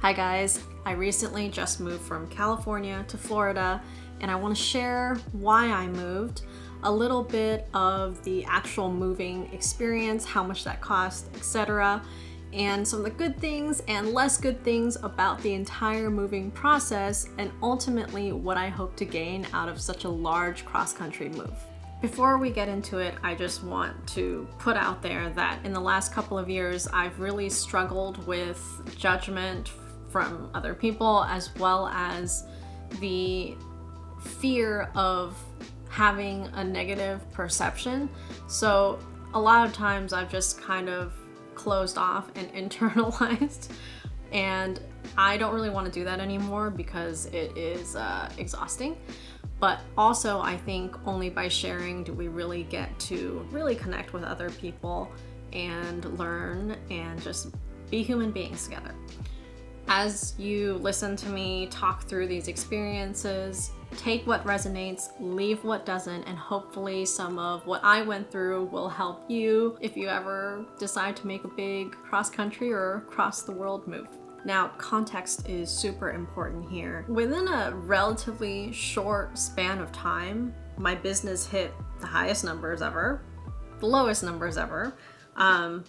Hi guys, I recently just moved from California to Florida and I want to share why I moved, a little bit of the actual moving experience, how much that cost, etc., and some of the good things and less good things about the entire moving process, and ultimately what I hope to gain out of such a large cross-country move. Before we get into it, I just want to put out there that in the last couple of years, I've really struggled with judgment from other people, as well as the fear of having a negative perception. So a lot of times I've just kind of closed off and internalized, and I don't really want to do that anymore because it is exhausting. But also I think only by sharing do we really get to really connect with other people and learn and just be human beings together. As you listen to me talk through these experiences, take what resonates, leave what doesn't, and hopefully some of what I went through will help you if you ever decide to make a big cross-country or cross-the-world move. Now, context is super important here. Within a relatively short span of time, my business hit the highest numbers ever, the lowest numbers ever.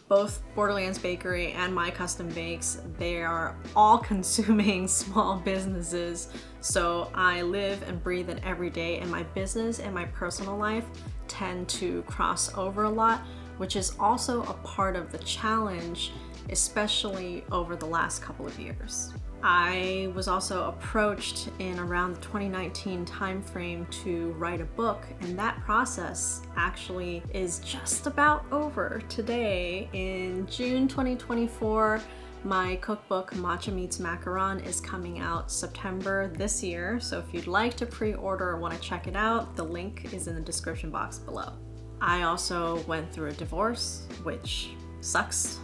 Both Borderlands Bakery and My Custom Bakes, they are all consuming small businesses. So I live and breathe it every day, and my business and my personal life tend to cross over a lot, which is also a part of the challenge, especially over the last couple of years. I was also approached in around the 2019 timeframe to write a book, and that process actually is just about over today. In June 2024, my cookbook, Matcha Meets Macaron, is coming out September this year. So if you'd like to pre-order or want to check it out, the link is in the description box below. I also went through a divorce, which sucks.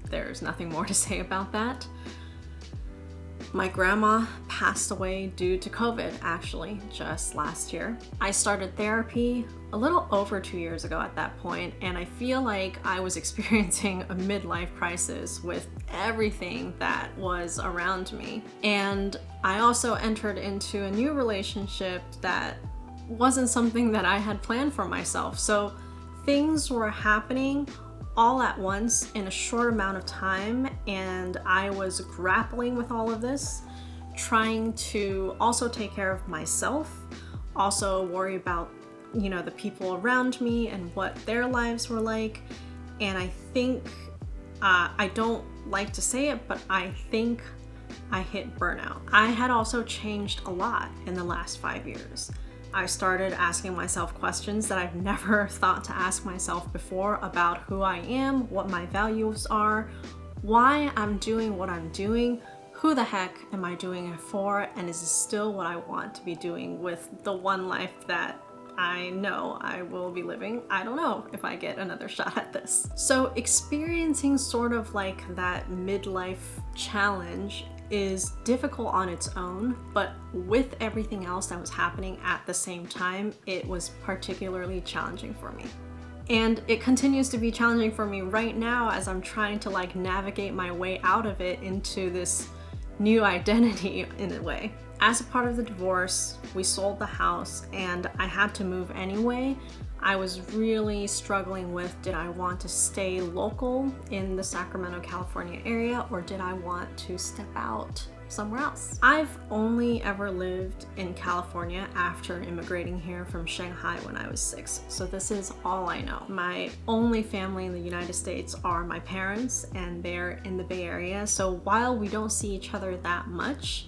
There's nothing more to say about that. My grandma passed away due to COVID, actually, just last year. I started therapy a little over 2 years ago at that point, and I feel like I was experiencing a midlife crisis with everything that was around me. And I also entered into a new relationship that wasn't something that I had planned for myself. So things were happening all at once in a short amount of time, and I was grappling with all of this, trying to also take care of myself, also worry about, the people around me and what their lives were like. And I think, I don't like to say it, but I think I hit burnout. I had also changed a lot in the last 5 years. I started asking myself questions that I've never thought to ask myself before about who I am, what my values are, why I'm doing what I'm doing, who the heck am I doing it for, and is this still what I want to be doing with the one life that I know I will be living? I don't know if I get another shot at this. So experiencing sort of like that midlife challenge is difficult on its own, but with everything else that was happening at the same time, it was particularly challenging for me. And it continues to be challenging for me right now as I'm trying to navigate my way out of it into this new identity in a way. As a part of the divorce, we sold the house and I had to move anyway. I was really struggling with, did I want to stay local in the Sacramento, California area, or did I want to step out somewhere else? I've only ever lived in California after immigrating here from Shanghai when I was 6. So this is all I know. My only family in the United States are my parents, and they're in the Bay Area. So while we don't see each other that much,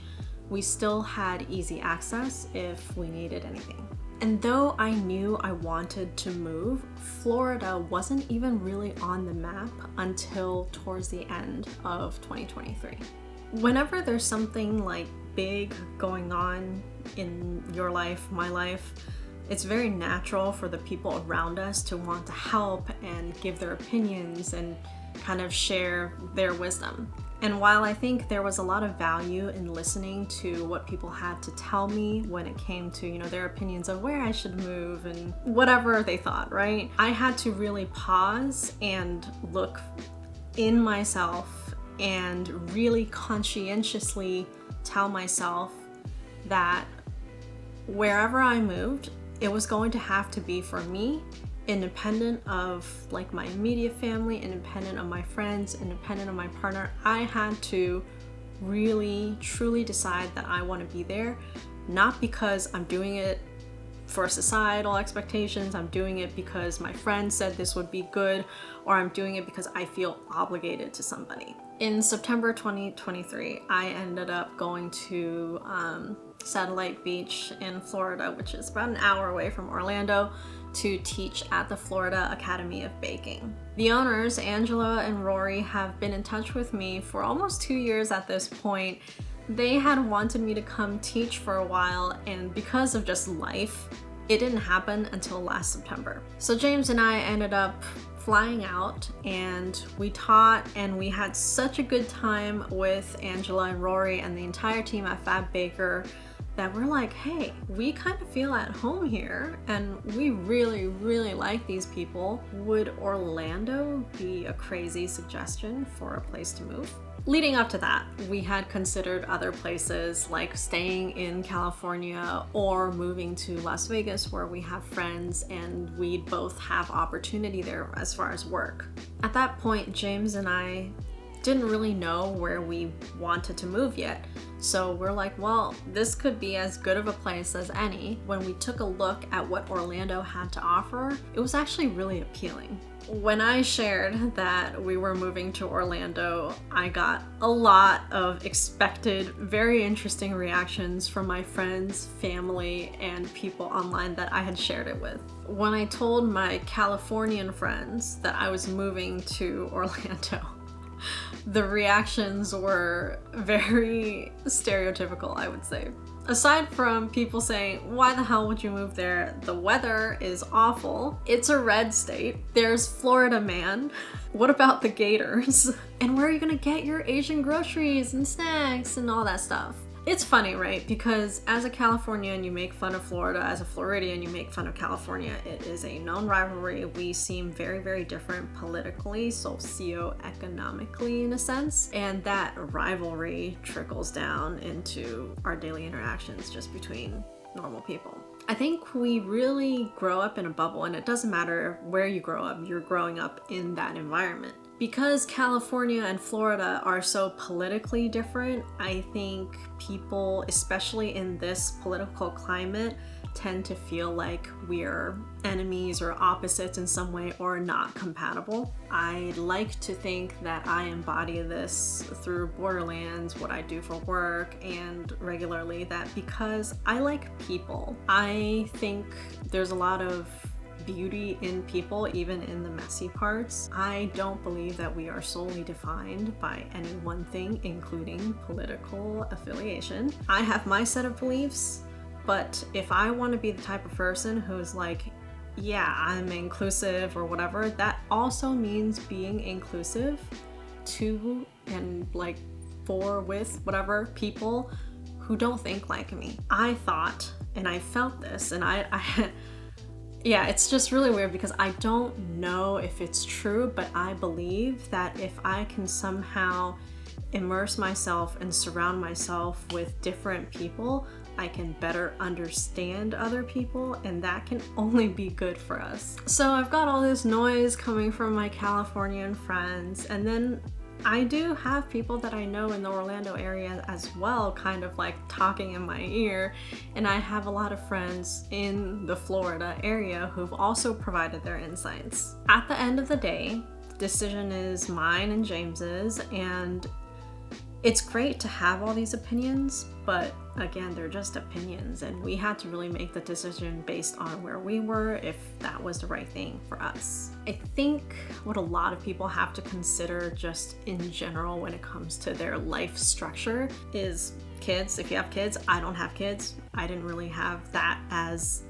we still had easy access if we needed anything. And though I knew I wanted to move, Florida wasn't even really on the map until towards the end of 2023. Whenever there's something big going on in your life, my life, it's very natural for the people around us to want to help and give their opinions and kind of share their wisdom. And while I think there was a lot of value in listening to what people had to tell me when it came to, their opinions of where I should move and whatever they thought, right? I had to really pause and look in myself and really conscientiously tell myself that wherever I moved, it was going to have to be for me, independent of like my immediate family, independent of my friends, independent of my partner. I had to really truly decide that I want to be there, not because I'm doing it for societal expectations, I'm doing it because my friend said this would be good, or I'm doing it because I feel obligated to somebody. In September 2023, I ended up going to Satellite Beach in Florida, which is about an hour away from Orlando, to teach at the Florida Academy of Baking. The owners, Angela and Rory, have been in touch with me for almost 2 years at this point. They had wanted me to come teach for a while, and because of just life, it didn't happen until last September. So James and I ended up flying out, and we taught, and we had such a good time with Angela and Rory and the entire team at Fab Baker that we're like, hey, we kind of feel at home here and we really, really like these people. Would Orlando be a crazy suggestion for a place to move? Leading up to that, we had considered other places like staying in California or moving to Las Vegas, where we have friends and we'd both have opportunity there as far as work. At that point, James and I didn't really know where we wanted to move yet. So we're like, well, this could be as good of a place as any. When we took a look at what Orlando had to offer, it was actually really appealing. When I shared that we were moving to Orlando, I got a lot of expected, very interesting reactions from my friends, family, and people online that I had shared it with. When I told my Californian friends that I was moving to Orlando, the reactions were very stereotypical, I would say. Aside from people saying, why the hell would you move there? The weather is awful. It's a red state. There's Florida man. What about the gators? And where are you gonna get your Asian groceries and snacks and all that stuff? It's funny, right? Because as a Californian, you make fun of Florida. As a Floridian, you make fun of California. It is a known rivalry. We seem very, very different politically, socioeconomically in a sense. And that rivalry trickles down into our daily interactions just between normal people. I think we really grow up in a bubble, and it doesn't matter where you grow up, you're growing up in that environment. Because California and Florida are so politically different, I think people, especially in this political climate, tend to feel like we're enemies or opposites in some way or not compatible. I like to think that I embody this through Borderlands, what I do for work, and regularly, that because I like people. I think there's a lot of beauty in people, even in the messy parts. I don't believe that we are solely defined by any one thing, including political affiliation. I have my set of beliefs, but if I want to be the type of person who's like, yeah, I'm inclusive or whatever, that also means being inclusive to and like for with whatever people who don't think like me. I thought, and I felt this, and yeah, it's just really weird because I don't know if it's true, but I believe that if I can somehow immerse myself and surround myself with different people, I can better understand other people, and that can only be good for us. So I've got all this noise coming from my Californian friends, and then I do have people that I know in the Orlando area as well, kind of like talking in my ear, and I have a lot of friends in the Florida area who've also provided their insights. At the end of the day, the decision is mine and James's, and it's great to have all these opinions, but again, they're just opinions, and we had to really make the decision based on where we were, if that was the right thing for us. I think what a lot of people have to consider just in general when it comes to their life structure is kids. If you have kids, I don't have kids. I didn't really have that as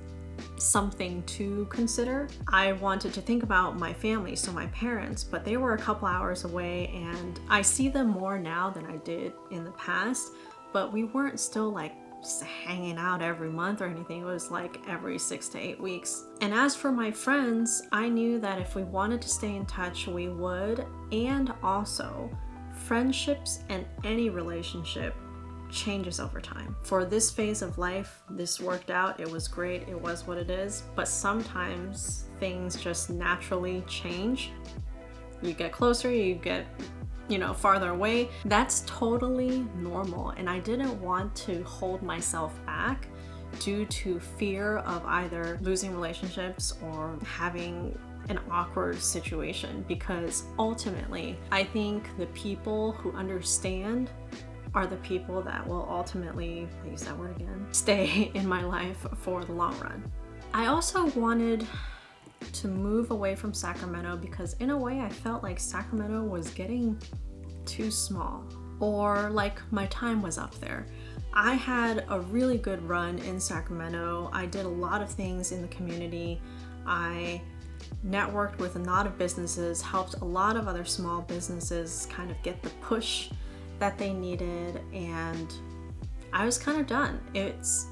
something to consider. I wanted to think about my family, so my parents, but they were a couple hours away, and I see them more now than I did in the past, but we weren't still like hanging out every month or anything. It was like every 6 to 8 weeks. And as for my friends, I knew that if we wanted to stay in touch, we would. And also Friendships and any relationship changes over time. For this phase of life, this worked out, it was great, it was what it is, but sometimes things just naturally change. You get closer, you get, farther away. That's totally normal, and I didn't want to hold myself back due to fear of either losing relationships or having an awkward situation, because ultimately I think the people who understand are the people that will ultimately, I use that word again, stay in my life for the long run. I also wanted to move away from Sacramento because in a way I felt like Sacramento was getting too small, or like my time was up there. I had a really good run in Sacramento. I did a lot of things in the community. I networked with a lot of businesses, helped a lot of other small businesses kind of get the push that they needed, and I was kind of done. It's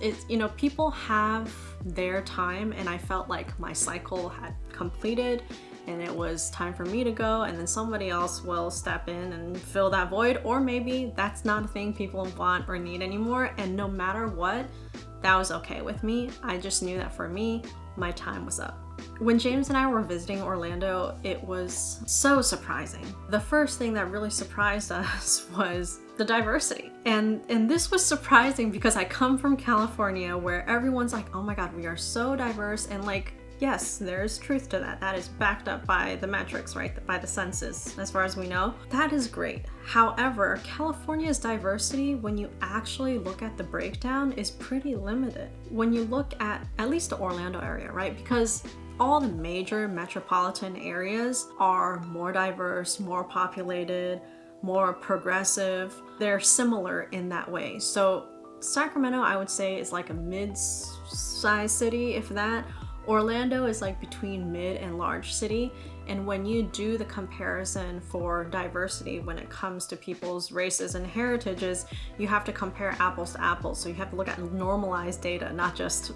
people have their time, and I felt like my cycle had completed and it was time for me to go, and then somebody else will step in and fill that void, or maybe that's not a thing people want or need anymore, and no matter what, that was okay with me. I just knew that for me, my time was up. When James and I were visiting Orlando, it was so surprising. The first thing that really surprised us was the diversity. And this was surprising because I come from California where everyone's like, oh my God, we are so diverse. And like, yes, there's truth to that. That is backed up by the metrics, right? By the census, as far as we know. That is great. However, California's diversity, when you actually look at the breakdown, is pretty limited. When you look at least the Orlando area, right? Because all the major metropolitan areas are more diverse, more populated, more progressive. They're similar in that way. So Sacramento, I would say, is like a mid-sized city, if that. Orlando is like between mid and large city. And when you do the comparison for diversity when it comes to people's races and heritages, you have to compare apples to apples. So you have to look at normalized data, not just,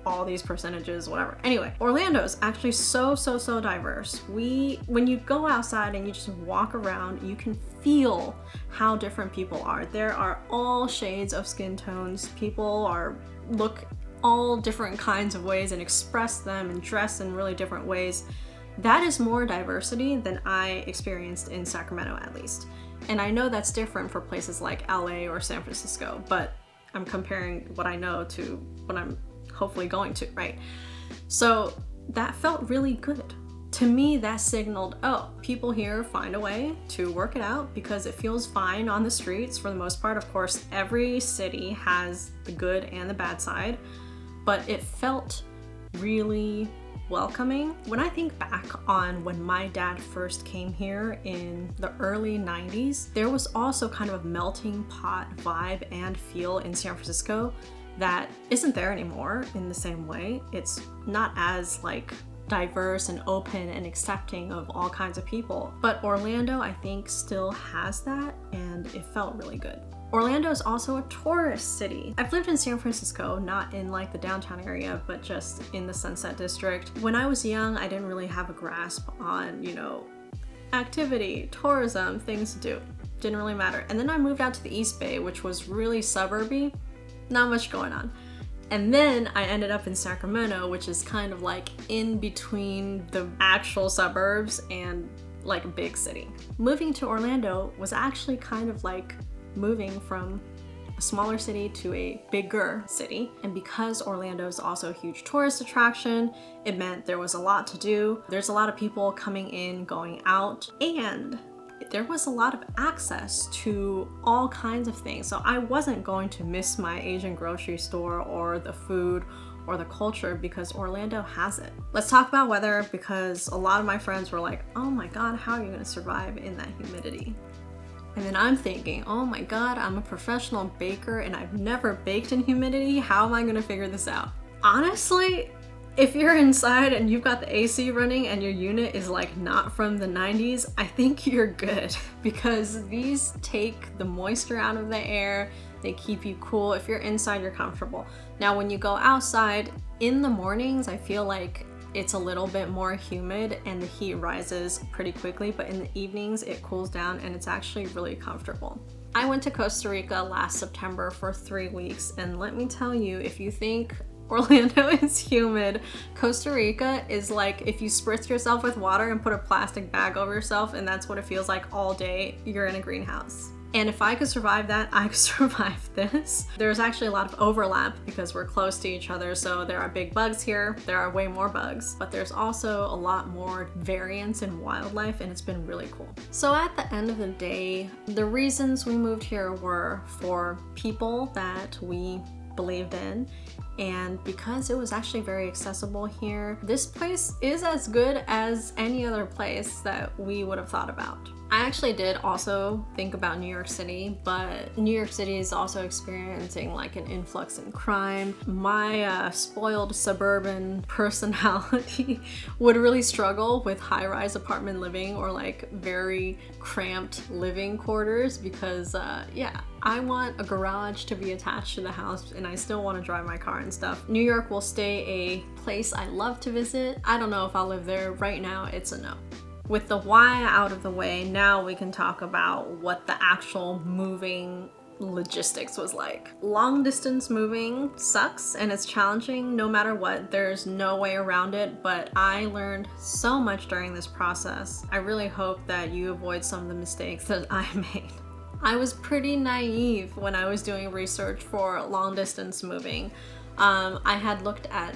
all these percentages, whatever. Anyway, Orlando is actually so diverse. When you go outside and you just walk around, you can feel how different people are. There are all shades of skin tones. People look all different kinds of ways and express them and dress in really different ways. That is more diversity than I experienced in Sacramento, at least. And I know that's different for places like LA or San Francisco, but I'm comparing what I know to what I'm hopefully going to, right? So that felt really good. To me, that signaled, oh, people here find a way to work it out because it feels fine on the streets for the most part. Of course, every city has the good and the bad side, but it felt really welcoming. When I think back on when my dad first came here in the early 90s, there was also kind of a melting pot vibe and feel in San Francisco that isn't there anymore in the same way. It's not as like diverse and open and accepting of all kinds of people. But Orlando, I think, still has that, and it felt really good. Orlando is also a tourist city. I've lived in San Francisco, not in like the downtown area, but just in the Sunset District. When I was young, I didn't really have a grasp on, activity, tourism, things to do. Didn't really matter. And then I moved out to the East Bay, which was really suburby. Not much going on. And then I ended up in Sacramento, which is kind of like in between the actual suburbs and like a big city. Moving to Orlando was actually kind of like moving from a smaller city to a bigger city. And because Orlando is also a huge tourist attraction, it meant there was a lot to do. There's a lot of people coming in, going out, and there was a lot of access to all kinds of things. So I wasn't going to miss my Asian grocery store or the food or the culture because Orlando has it. Let's talk about weather, because a lot of my friends were like, oh my God, how are you gonna survive in that humidity? And then I'm thinking, oh my God, I'm a professional baker and I've never baked in humidity. How am I gonna figure this out? Honestly, if you're inside and you've got the AC running and your unit is like not from the 90s, I think you're good, because these take the moisture out of the air, they keep you cool. If you're inside, you're comfortable. Now, when you go outside in the mornings, I feel like it's a little bit more humid and the heat rises pretty quickly, but in the evenings it cools down and it's actually really comfortable. I went to Costa Rica last September for 3 weeks, and let me tell you, if you think Orlando is humid, Costa Rica is like if you spritz yourself with water and put a plastic bag over yourself, and that's what it feels like all day. You're in a greenhouse. And if I could survive that, I could survive this. There's actually a lot of overlap because we're close to each other, so there are big bugs here. There are way more bugs, but there's also a lot more variance in wildlife, and it's been really cool. So at the end of the day, the reasons we moved here were for people that we believed in, and because it was actually very accessible here. This place is as good as any other place that we would have thought about. I actually did also think about New York City, but New York City is also experiencing like an influx in crime. My spoiled suburban personality would really struggle with high-rise apartment living or like very cramped living quarters because yeah, I want a garage to be attached to the house and I still want to drive my car and stuff. New York will stay a place I love to visit. I don't know if I'll live there. Right now, it's a no. With the why out of the way, now we can talk about what the actual moving logistics was like. Long distance moving sucks and it's challenging no matter what. There's no way around it, but I learned so much during this process. I really hope that you avoid some of the mistakes that I made. I was pretty naive when I was doing research for long distance moving. I had looked at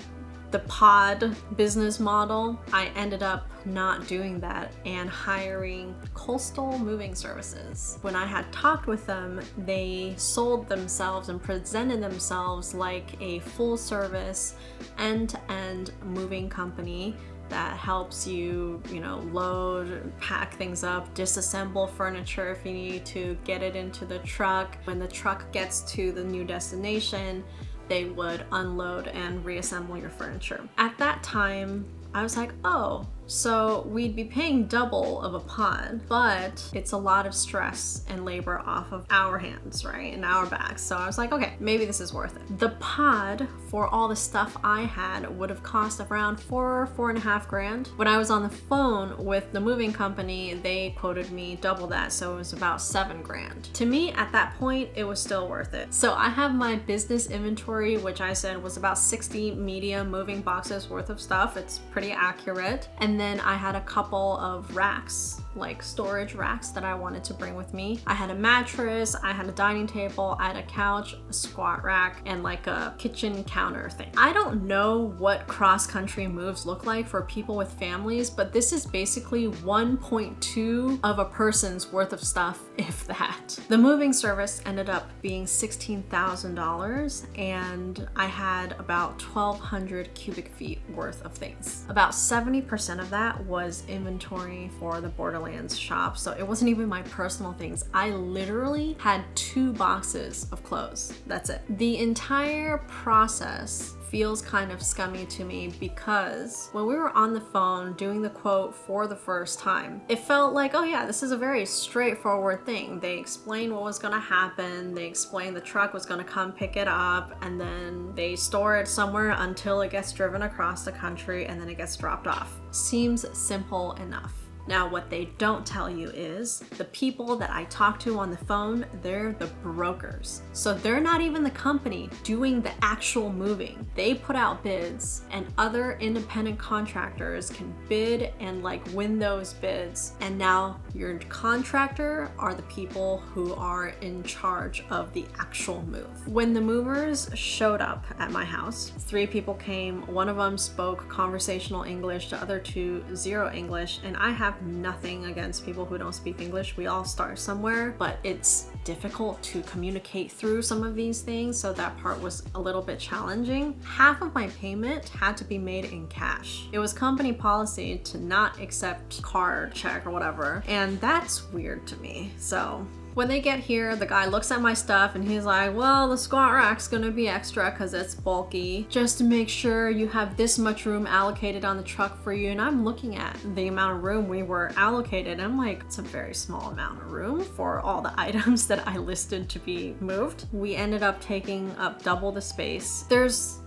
the pod business model. I ended up not doing that and hiring Coastal Moving Services. When I had talked with them, they sold themselves and presented themselves like a full service end-to-end moving company that helps you, load, pack things up, disassemble furniture if you need to, get it into the truck. When the truck gets to the new destination, they would unload and reassemble your furniture. At that time, I was like, oh, so we'd be paying double of a pod, but it's a lot of stress and labor off of our hands, right? And our backs. So I was like, okay, maybe this is worth it. The pod for all the stuff I had would have cost around $4.5 grand. When I was on the phone with the moving company, they quoted me double that. So it was about $7 grand. To me, at that point, it was still worth it. So I have my business inventory, which I said was about 60 medium moving boxes worth of stuff. It's pretty accurate. And then I had a couple of racks, like storage racks that I wanted to bring with me. I had a mattress, I had a dining table, I had a couch, a squat rack, and like a kitchen counter thing. I don't know what cross-country moves look like for people with families, but this is basically 1.2 of a person's worth of stuff, if that. The moving service ended up being $16,000, and I had about 1,200 cubic feet worth of things. About 70% of that was inventory for the Borderlands shop, so it wasn't even my personal things. I literally had 2 boxes of clothes. That's it. The entire process feels kind of scummy to me because when we were on the phone doing the quote for the first time, it felt like, oh yeah, this is a very straightforward thing. They explained what was gonna happen, they explained the truck was gonna come pick it up, and then they store it somewhere until it gets driven across the country and then it gets dropped off. Seems simple enough. Now, what they don't tell you is the people that I talk to on the phone, they're the brokers. So they're not even the company doing the actual moving. They put out bids and other independent contractors can bid and like win those bids. And now your contractor are the people who are in charge of the actual move. When the movers showed up at my house, 3 people came. One of them spoke conversational English, the other 2 zero English, and I have nothing against people who don't speak English. We all start somewhere, but it's difficult to communicate through some of these things, so that part was a little bit challenging. Half of my payment had to be made in cash. It was company policy to not accept card, check, or whatever, and that's weird to me. So When they get here, the guy looks at my stuff and he's like, well, the squat rack's gonna be extra because it's bulky, just to make sure you have this much room allocated on the truck for you. And I'm looking at the amount of room we were allocated, and I'm like, it's a very small amount of room for all the items that I listed to be moved. We ended up taking up double the space. There's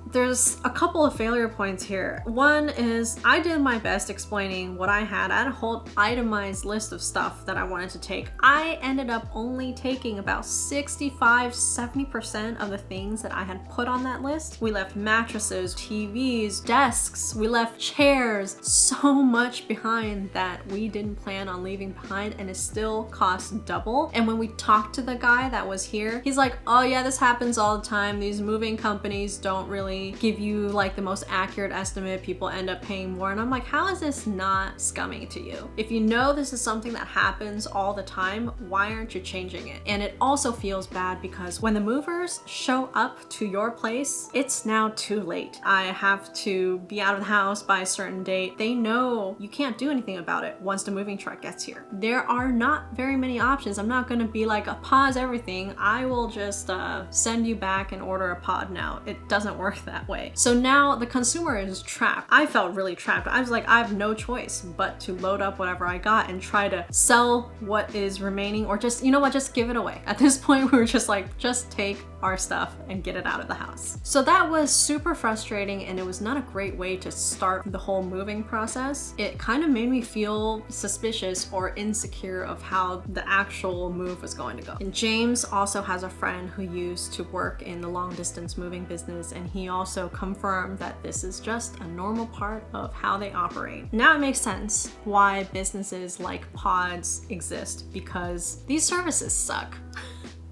a couple of failure points here. One is I did my best explaining what I had. I had a whole itemized list of stuff that I wanted to take. I ended up only taking about 65-70% of the things that I had put on that list. We left mattresses, TVs, desks, we left chairs, so much behind that we didn't plan on leaving behind, and it still cost double. And when we talked to the guy that was here, he's like, oh yeah, this happens all the time. These moving companies don't really give you like the most accurate estimate. People end up paying more. And I'm like, how is this not scummy to you? If you know this is something that happens all the time, why aren't you changing it? And it also feels bad because when the movers show up to your place, it's now too late. I have to be out of the house by a certain date. They know you can't do anything about it once the moving truck gets here. There are not very many options. I'm not gonna be like, pause everything. I will just send you back and order a pod now. It doesn't work that way. So now the consumer is trapped. I felt really trapped. I was like, I have no choice but to load up whatever I got and try to sell what is remaining, or just, you know what, just give it away. At this point, we were just like, just take our stuff and get it out of the house. So that was super frustrating, and it was not a great way to start the whole moving process. It kind of made me feel suspicious or insecure of how the actual move was going to go. And James also has a friend who used to work in the long distance moving business, and he also confirmed that this is just a normal part of how they operate. Now it makes sense why businesses like pods exist, because these services suck.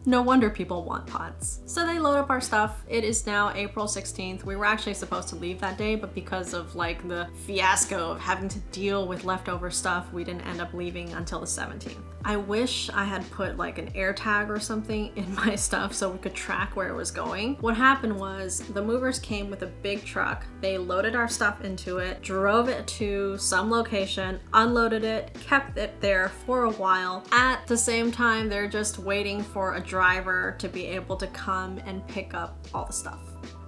No wonder people want pods. So they load up our stuff. It is now April 16th. We were actually supposed to leave that day, but because of like the fiasco of having to deal with leftover stuff, we didn't end up leaving until the 17th. I wish I had put like an air tag or something in my stuff so we could track where it was going. What happened was the movers came with a big truck. They loaded our stuff into it, drove it to some location, unloaded it, kept it there for a while. At the same time, they're just waiting for a driver to be able to come and pick up all the stuff.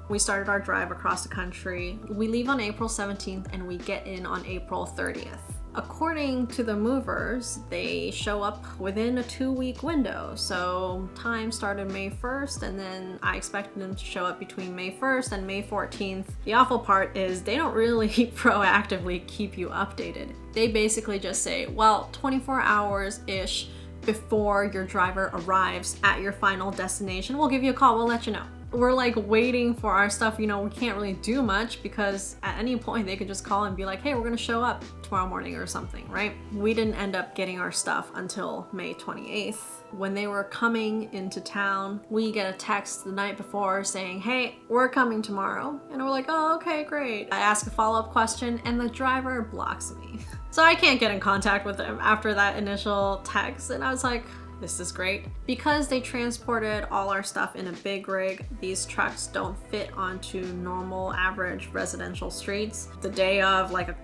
We started our drive across the country. We leave on April 17th and we get in on April 30th. According to the movers, they show up within a 2-week window. So time started May 1st, and then I expected them to show up between May 1st and May 14th. The awful part is they don't really proactively keep you updated. They basically just say, well, 24 hours-ish before your driver arrives at your final destination, we'll give you a call, we'll let you know. We're like waiting for our stuff, you know, we can't really do much because at any point they could just call and be like, hey, we're gonna show up tomorrow morning or something, right? We didn't end up getting our stuff until May 28th. When they were coming into town, we get a text the night before saying, hey, we're coming tomorrow. And we're like, oh, okay, great. I ask a follow-up question and the driver blocks me. So I can't get in contact with them after that initial text. And I was like, this is great. Because they transported all our stuff in a big rig, these trucks don't fit onto normal average residential streets. The day of, like,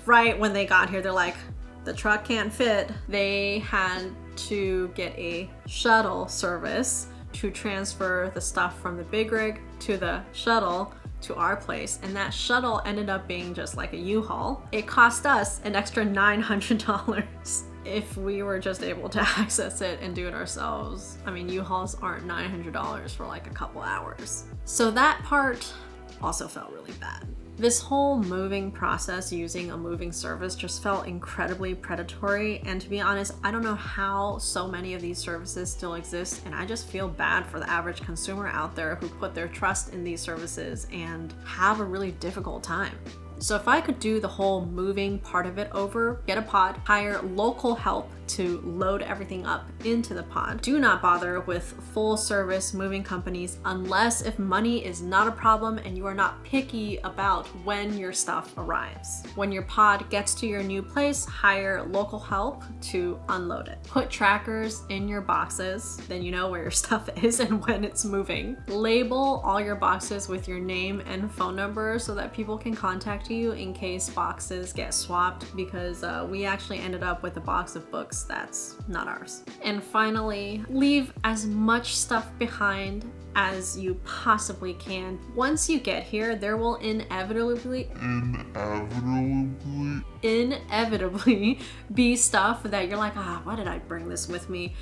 right when they got here, they're like, the truck can't fit. They had to get a shuttle service to transfer the stuff from the big rig to the shuttle to our place, and that shuttle ended up being just like a U-Haul. It cost us an extra $900 if we were just able to access it and do it ourselves. I mean, U-Hauls aren't $900 for like a couple hours. So that part also felt really bad. This whole moving process using a moving service just felt incredibly predatory, and to be honest, I don't know how so many of these services still exist, and I just feel bad for the average consumer out there who put their trust in these services and have a really difficult time. So if I could do the whole moving part of it over, get a pod, hire local help to load everything up into the pod. Do not bother with full service moving companies unless if money is not a problem and you are not picky about when your stuff arrives. When your pod gets to your new place, hire local help to unload it. Put trackers in your boxes, then you know where your stuff is and when it's moving. Label all your boxes with your name and phone number so that people can contact you in case boxes get swapped, because we actually ended up with a box of books sucks. That's not ours. And finally, leave as much stuff behind as you possibly can. Once you get here, there will inevitably be stuff that you're like, why did I bring this with me?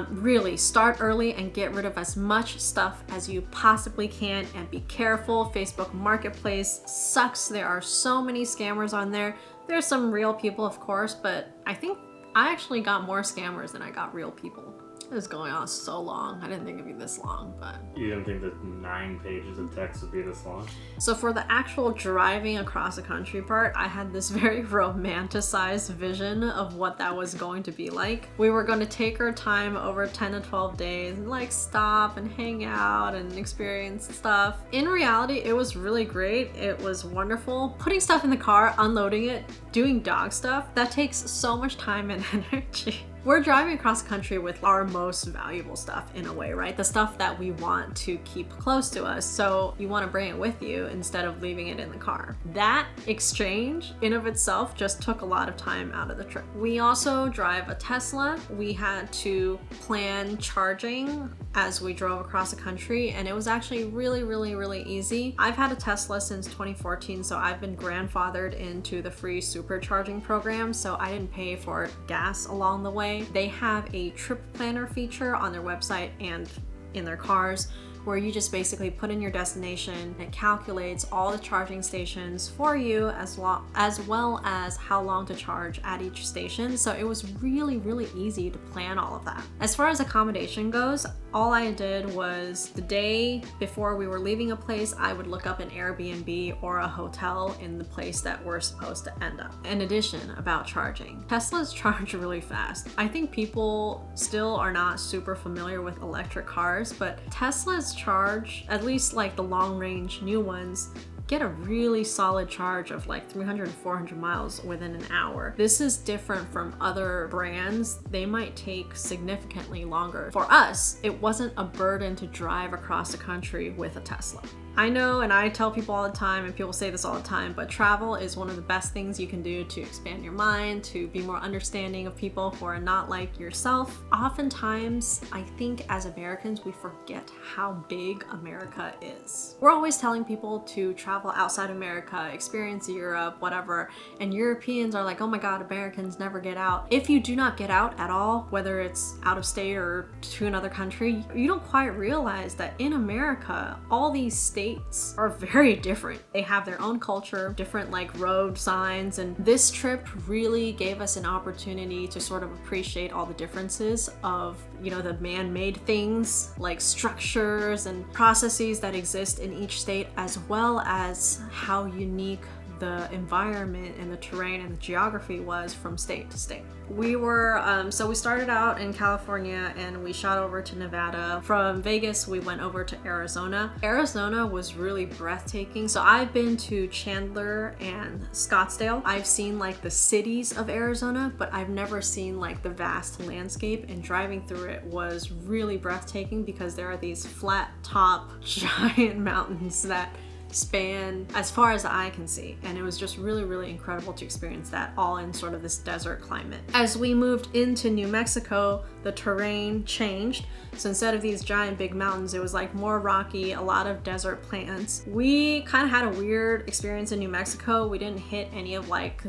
Really start early and get rid of as much stuff as you possibly can, and be careful. Facebook Marketplace sucks. There are so many scammers on there. There's some real people, of course, but I think I actually got more scammers than I got real people. It was going on so long. I didn't think it'd be this long, but... You didn't think that 9 pages of text would be this long? So for the actual driving across the country part, I had this very romanticized vision of what that was going to be like. We were going to take our time over 10 to 12 days and like stop and hang out and experience stuff. In reality, it was really great. It was wonderful. Putting stuff in the car, unloading it, doing dog stuff, that takes so much time and energy. We're driving across the country with our most valuable stuff in a way, right? The stuff that we want to keep close to us. So you want to bring it with you instead of leaving it in the car. That exchange in of itself just took a lot of time out of the trip. We also drive a Tesla. We had to plan charging as we drove across the country, and it was actually really easy. I've had a Tesla since 2014, so I've been grandfathered into the free supercharging program, so I didn't pay for gas along the way. They have a trip planner feature on their website and in their cars, where you just basically put in your destination. It calculates all the charging stations for you, as well as how long to charge at each station. So it was really easy to plan all of that. As far as accommodation goes, all I did was the day before we were leaving a place, I would look up an Airbnb or a hotel in the place that we're supposed to end up. In addition, about charging, Teslas charge really fast. I think people still are not super familiar with electric cars, but Teslas charge, at least like the long range new ones, get a really solid charge of like 300 and 400 miles within an hour. This is different from other brands. They might take significantly longer. For us, it wasn't a burden to drive across the country with a Tesla. I know, and I tell people all the time, and people say this all the time, but travel is one of the best things you can do to expand your mind, to be more understanding of people who are not like yourself. Oftentimes, I think as Americans, we forget how big America is. We're always telling people to travel outside America, experience Europe, whatever, and Europeans are like, oh my God, Americans never get out. If you do not get out at all, whether it's out of state or to another country, you don't quite realize that in America, all these states are very different. They have their own culture, different like road signs, and this trip really gave us an opportunity to sort of appreciate all the differences of, you know, the man-made things like structures and processes that exist in each state, as well as how unique the environment and the terrain and the geography was from state to state. We were, so we started out in California and we shot over to Nevada. From Vegas, we went over to Arizona. Arizona was really breathtaking. So I've been to Chandler and Scottsdale. I've seen like the cities of Arizona, but I've never seen like the vast landscape, and driving through it was really breathtaking because there are these flat top giant mountains that span as far as the eye can see, and it was just really incredible to experience that all in sort of this desert climate. As we moved into New Mexico, the terrain changed. So instead of these giant big mountains, it was like more rocky, a lot of desert plants. We kind of had a weird experience in New Mexico. We didn't hit any of like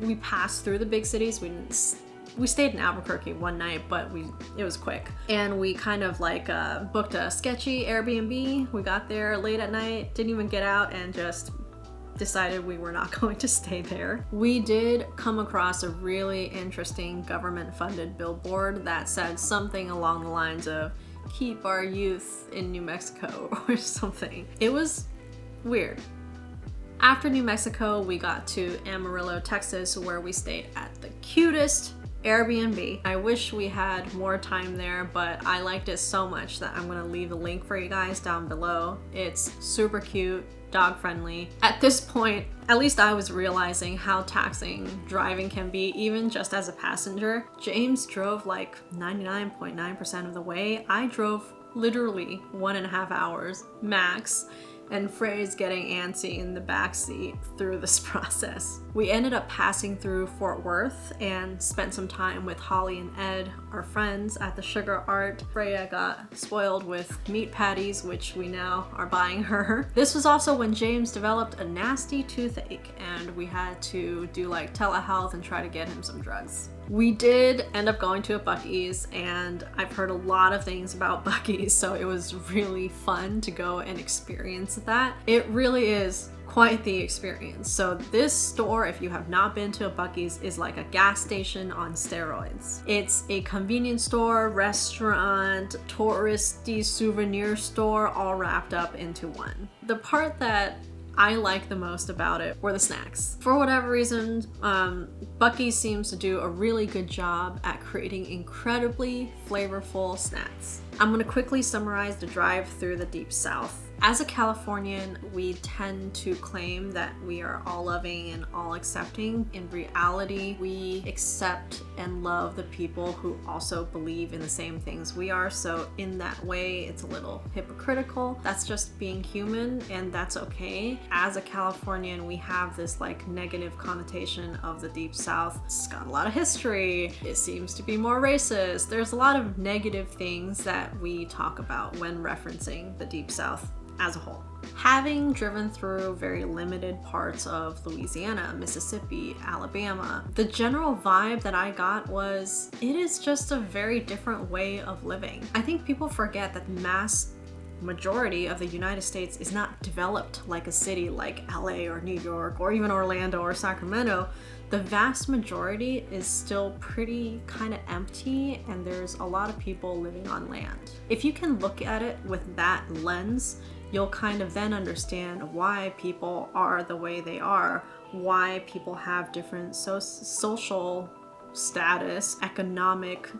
we passed through the big cities. We stayed in Albuquerque one night, but it was quick. And we kind of like booked a sketchy Airbnb. We got there late at night, didn't even get out, and just decided we were not going to stay there. We did come across a really interesting government-funded billboard that said something along the lines of, "Keep our youth in New Mexico," or something. It was weird. After New Mexico, we got to Amarillo, Texas, where we stayed at the cutest Airbnb. I wish we had more time there, but I liked it so much that I'm gonna leave a link for you guys down below. It's super cute, dog friendly. At this point, at least I was realizing how taxing driving can be, even just as a passenger. James drove like 99.9% of the way. I drove literally 1.5 hours max. and Frey's getting antsy in the backseat through this process. We ended up passing through Fort Worth and spent some time with Holly and Ed, our friends, at the Sugar Art. Freya got spoiled with meat patties, which we now are buying her. This was also when James developed a nasty toothache and we had to do like telehealth and try to get him some drugs. We did end up going to a Buc-ee's, and I've heard a lot of things about Buc-ee's, so it was really fun to go and experience that. It really is quite the experience. So this store, if you have not been to a Buc-ee's, is like a gas station on steroids. It's a convenience store, restaurant, touristy souvenir store, all wrapped up into one. The part that I like the most about it were the snacks. For whatever reason, Buc-ee's seems to do a really good job at creating incredibly flavorful snacks. I'm gonna quickly summarize the drive through the Deep South. As a Californian, we tend to claim that we are all loving and all accepting. In reality, we accept and love the people who also believe in the same things we are. So in that way, it's a little hypocritical. That's just being human, and that's okay. As a Californian, we have this like negative connotation of the Deep South. It's got a lot of history. It seems to be more racist. There's a lot of negative things that we talk about when referencing the Deep South as a whole. Having driven through very limited parts of Louisiana, Mississippi, Alabama, the general vibe that I got was it is just a very different way of living. I think people forget that the mass majority of the United States is not developed like a city like LA or New York or even Orlando or Sacramento. The vast majority is still pretty kind of empty, and there's a lot of people living on land. If you can look at it with that lens, you'll kind of then understand why people are the way they are, why people have different social status, economic,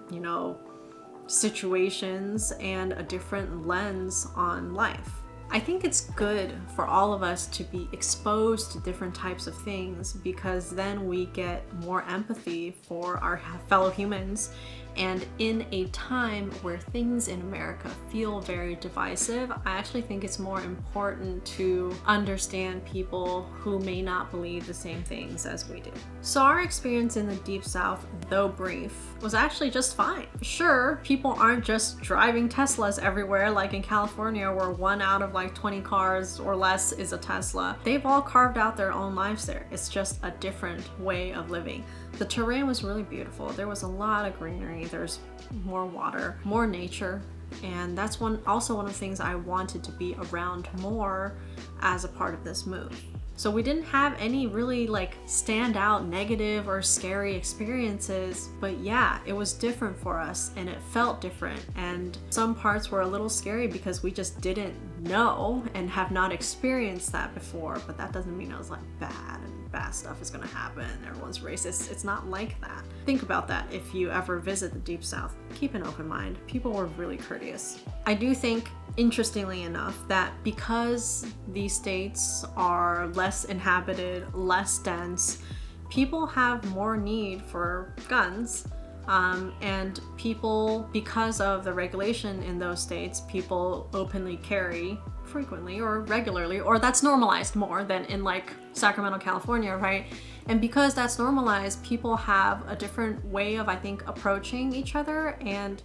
situations, and a different lens on life. I think it's good for all of us to be exposed to different types of things, because then we get more empathy for our fellow humans. And in a time where things in America feel very divisive, I actually think it's more important to understand people who may not believe the same things as we do. So our experience in the Deep South, though brief, was actually just fine. Sure, people aren't just driving Teslas everywhere like in California, where 1 out of like 20 cars or less is a Tesla. They've all carved out their own lives there. It's just a different way of living. The terrain was really beautiful. There was a lot of greenery. There's more water, more nature, and that's also one of the things I wanted to be around more as a part of this move. So we didn't have any really like standout negative or scary experiences, but yeah, it was different for us and it felt different. And some parts were a little scary because we just didn't know and have not experienced that before, but that doesn't mean it was like bad and bad stuff is gonna happen, everyone's racist. It's not like that. Think about that if you ever visit the Deep South. Keep an open mind. People were really courteous. I do think, interestingly enough, that because these states are less inhabited, less dense, people have more need for guns. And people, because of the regulation in those states, people openly carry frequently or regularly, or that's normalized more than in like Sacramento, California, right? And because that's normalized, people have a different way of, I think, approaching each other, and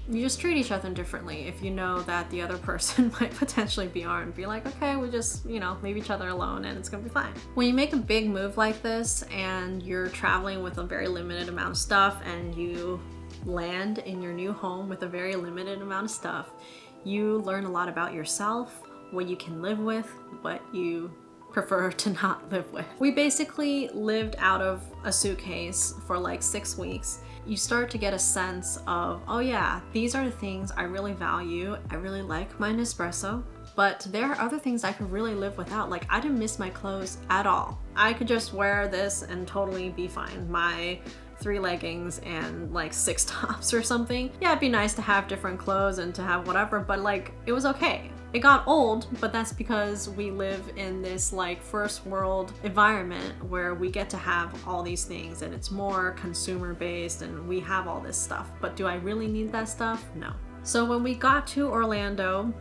you just treat each other differently if you know that the other person might potentially be armed. Be like, okay, we just, leave each other alone and it's gonna be fine. When you make a big move like this and you're traveling with a very limited amount of stuff and you land in your new home with a very limited amount of stuff, you learn a lot about yourself, what you can live with, what you prefer to not live with. We basically lived out of a suitcase for like 6 weeks. You start to get a sense of, oh yeah, these are the things I really value. I really like my Nespresso, but there are other things I could really live without. Like, I didn't miss my clothes at all. I could just wear this and totally be fine. My 3 leggings and like 6 tops or something. Yeah, it'd be nice to have different clothes and to have whatever, but like, it was okay. It got old, but that's because we live in this like first world environment where we get to have all these things and it's more consumer based and we have all this stuff. But do I really need that stuff? No. So when we got to Orlando,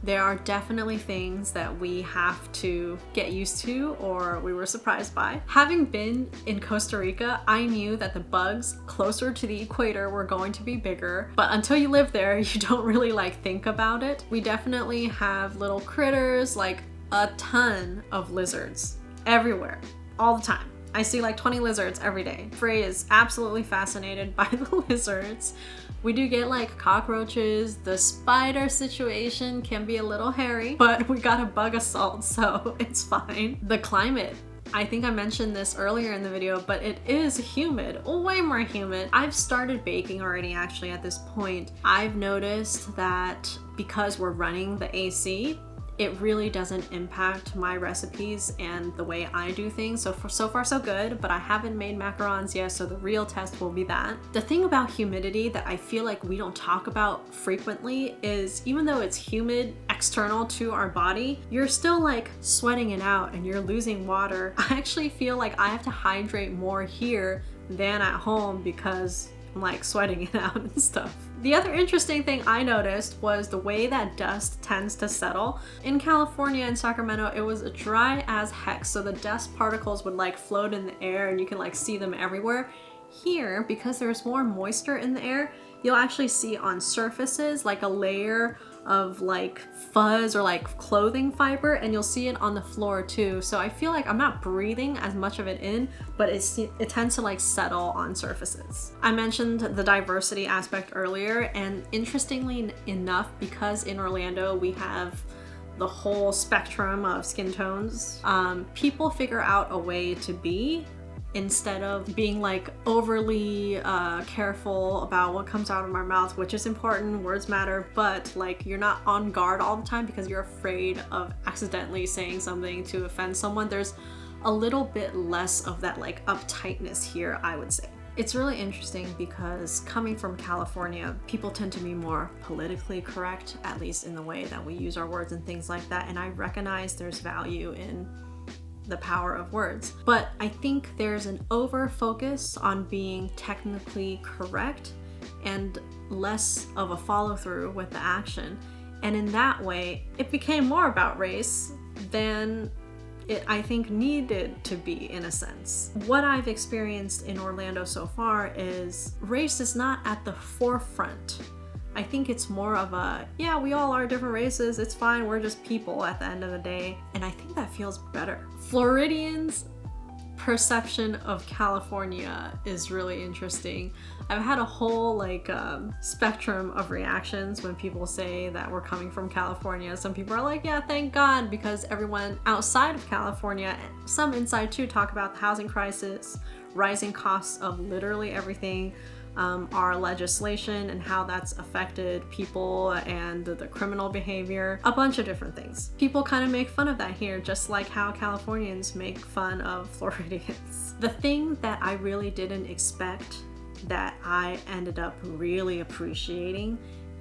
There are definitely things that we have to get used to or we were surprised by. Having been in Costa Rica, I knew that the bugs closer to the equator were going to be bigger, but until you live there, you don't really like think about it. We definitely have little critters, like a ton of lizards everywhere, all the time. I see like 20 lizards every day. Frey is absolutely fascinated by the lizards. We do get like cockroaches. The spider situation can be a little hairy, but we got a bug assault, so it's fine. The climate, I think I mentioned this earlier in the video, but it is humid, way more humid. I've started baking already actually at this point. I've noticed that because we're running the AC, it really doesn't impact my recipes and the way I do things. So far so good, but I haven't made macarons yet, so the real test will be that. The thing about humidity that I feel like we don't talk about frequently is even though it's humid external to our body, you're still like sweating it out and you're losing water. I actually feel like I have to hydrate more here than at home because I'm like sweating it out and stuff. The other interesting thing I noticed was the way that dust tends to settle. In California and Sacramento, it was dry as heck, so the dust particles would like float in the air and you can like see them everywhere. Here, because there's more moisture in the air, you'll actually see on surfaces like a layer of like fuzz or like clothing fiber, and you'll see it on the floor too. So I feel like I'm not breathing as much of it in, but it tends to like settle on surfaces. I mentioned the diversity aspect earlier, and interestingly enough, because in Orlando we have the whole spectrum of skin tones, people figure out a way to be instead of being like overly careful about what comes out of our mouth, which is important, words matter, but like you're not on guard all the time because you're afraid of accidentally saying something to offend someone. There's a little bit less of that like uptightness here, I would say. It's really interesting because coming from California, people tend to be more politically correct, at least in the way that we use our words and things like that, and I recognize there's value in the power of words. But I think there's an over focus on being technically correct and less of a follow through with the action. And in that way, it became more about race than it, I think, needed to be in a sense. What I've experienced in Orlando so far is race is not at the forefront. I think it's more of a, yeah, we all are different races, it's fine, we're just people at the end of the day. And I think that feels better. Floridians' perception of California is really interesting. I've had a whole like spectrum of reactions when people say that we're coming from California. Some people are like, yeah, thank God, because everyone outside of California, some inside too, talk about the housing crisis, rising costs of literally everything, our legislation and how that's affected people and the criminal behavior, a bunch of different things. People kind of make fun of that here, just like how Californians make fun of Floridians. The thing that I really didn't expect that I ended up really appreciating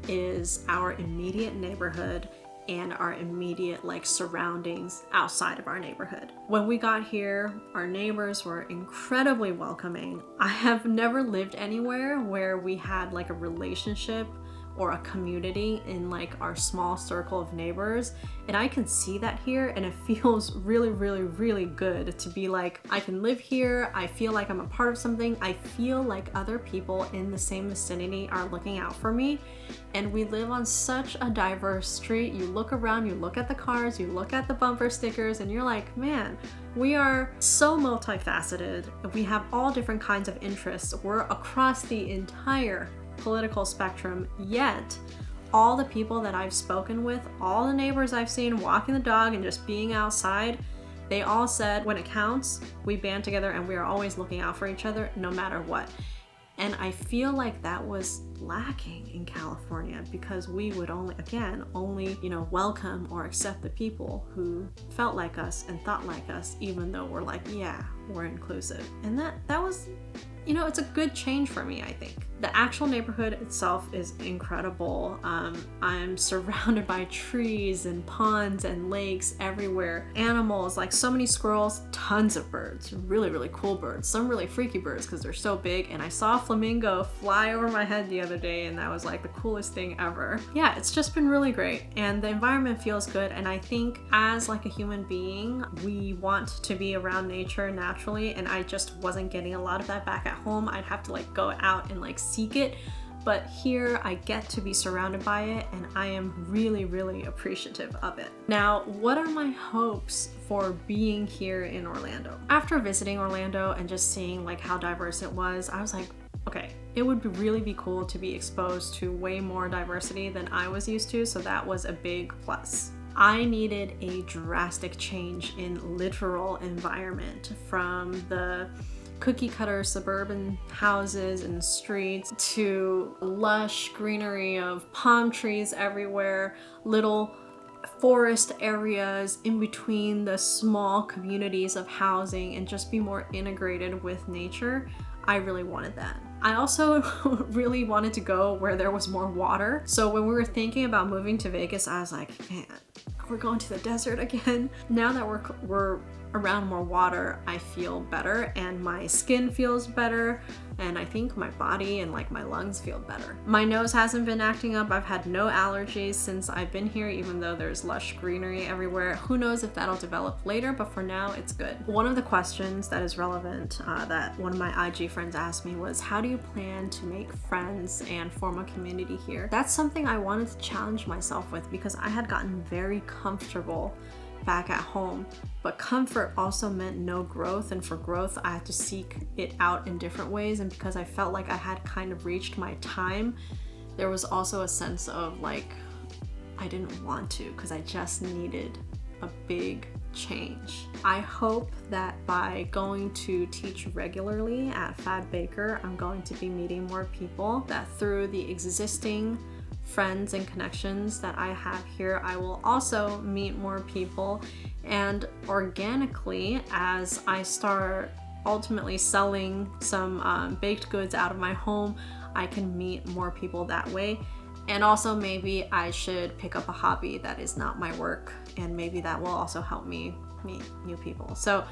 is our immediate neighborhood and our immediate like surroundings outside of our neighborhood. When we got here, our neighbors were incredibly welcoming. I have never lived anywhere where we had like a relationship or a community in like our small circle of neighbors, and I can see that here, and it feels really, really, really good to be like, I can live here, I feel like I'm a part of something, I feel like other people in the same vicinity are looking out for me. And we live on such a diverse street. You look around, you look at the cars, you look at the bumper stickers, and you're like, man, we are so multifaceted. We have all different kinds of interests. We're across the entire political spectrum, yet all the people that I've spoken with, all the neighbors I've seen walking the dog and just being outside, they all said, when it counts, we band together and we are always looking out for each other no matter what. And I feel like that was lacking in California because we would only, welcome or accept the people who felt like us and thought like us, even though we're like, yeah, we're inclusive. And that was, it's a good change for me, I think. The actual neighborhood itself is incredible. I'm surrounded by trees and ponds and lakes everywhere. Animals, like so many squirrels, tons of birds, really, really cool birds. Some really freaky birds because they're so big. And I saw a flamingo fly over my head the other day, and that was like the coolest thing ever. Yeah, it's just been really great. And the environment feels good. And I think as like a human being, we want to be around nature naturally. And I just wasn't getting a lot of that back at home. I'd have to like go out and like seek it, but here I get to be surrounded by it, and I am really, really appreciative of it. Now, what are my hopes for being here in Orlando? After visiting Orlando and just seeing like how diverse it was, I was like, okay, it would really be cool to be exposed to way more diversity than I was used to, so that was a big plus. I needed a drastic change in literal environment, from the cookie cutter suburban houses and streets to lush greenery of palm trees everywhere, little forest areas in between the small communities of housing, and just be more integrated with nature. I really wanted that. I also really wanted to go where there was more water. So when we were thinking about moving to Vegas, I was like, man, we're going to the desert again. Now that we're around more water, I feel better, and my skin feels better, and I think my body and like my lungs feel better. My nose hasn't been acting up. I've had no allergies since I've been here, even though there's lush greenery everywhere. Who knows if that'll develop later, but for now it's good. One of the questions that is relevant that one of my IG friends asked me was, how do you plan to make friends and form a community here? That's something I wanted to challenge myself with, because I had gotten very comfortable back at home, but comfort also meant no growth, and for growth I had to seek it out in different ways. And because I felt like I had kind of reached my time, there was also a sense of like I didn't want to, because I just needed a big change. I hope that by going to teach regularly at Fad Baker, I'm going to be meeting more people, that through the existing friends and connections that I have here, I will also meet more people, and organically, as I start ultimately selling some baked goods out of my home, I can meet more people that way. And also maybe I should pick up a hobby that is not my work, and maybe that will also help me meet new people. So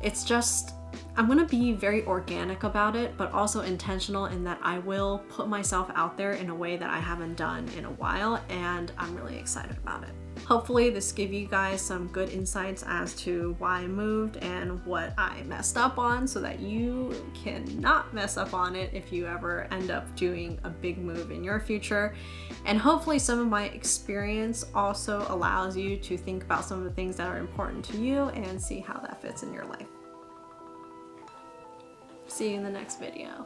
it's just, I'm gonna be very organic about it, but also intentional in that I will put myself out there in a way that I haven't done in a while, and I'm really excited about it. Hopefully this gave you guys some good insights as to why I moved and what I messed up on, so that you cannot mess up on it if you ever end up doing a big move in your future. And hopefully some of my experience also allows you to think about some of the things that are important to you and see how that fits in your life. See you in the next video.